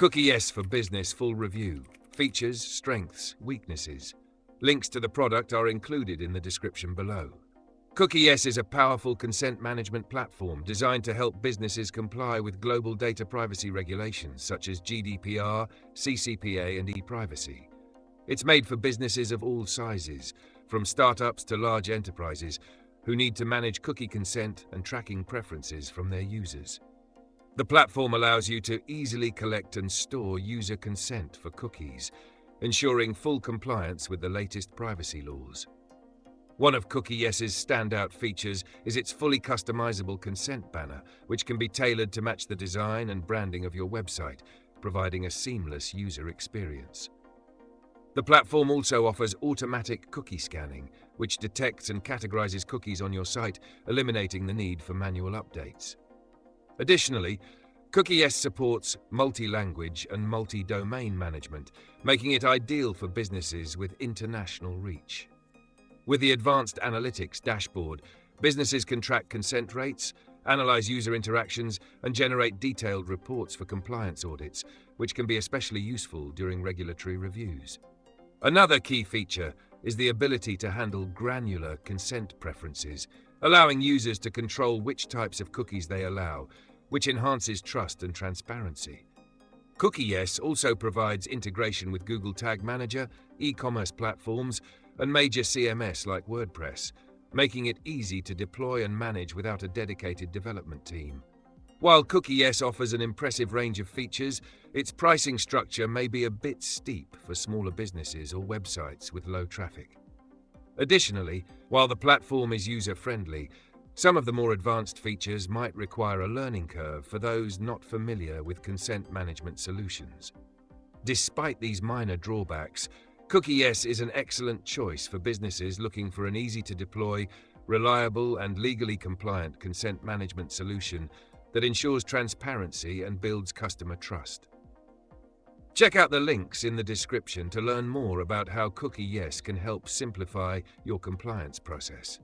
CookieYes for Business full review. Features, strengths, weaknesses. Links to the product are included in the description below. CookieYes is a powerful consent management platform designed to help businesses comply with global data privacy regulations such as GDPR, CCPA, and e-privacy. It's made for businesses of all sizes, from startups to large enterprises, who need to manage cookie consent and tracking preferences from their users. The platform allows you to easily collect and store user consent for cookies, ensuring full compliance with the latest privacy laws. One of CookieYes's standout features is its fully customizable consent banner, which can be tailored to match the design and branding of your website, providing a seamless user experience. The platform also offers automatic cookie scanning, which detects and categorizes cookies on your site, eliminating the need for manual updates. Additionally, CookieYes supports multi-language and multi-domain management, making it ideal for businesses with international reach. With the advanced analytics dashboard, businesses can track consent rates, analyze user interactions, and generate detailed reports for compliance audits, which can be especially useful during regulatory reviews. Another key feature is the ability to handle granular consent preferences, allowing users to control which types of cookies they allow, which enhances trust and transparency. CookieYes also provides integration with Google Tag Manager, e-commerce platforms, and major CMS like WordPress, making it easy to deploy and manage without a dedicated development team. While CookieYes offers an impressive range of features, its pricing structure may be a bit steep for smaller businesses or websites with low traffic. Additionally, while the platform is user-friendly, some of the more advanced features might require a learning curve for those not familiar with consent management solutions. Despite these minor drawbacks, CookieYes is an excellent choice for businesses looking for an easy-to-deploy, reliable, and legally compliant consent management solution that ensures transparency and builds customer trust. Check out the links in the description to learn more about how CookieYes can help simplify your compliance process.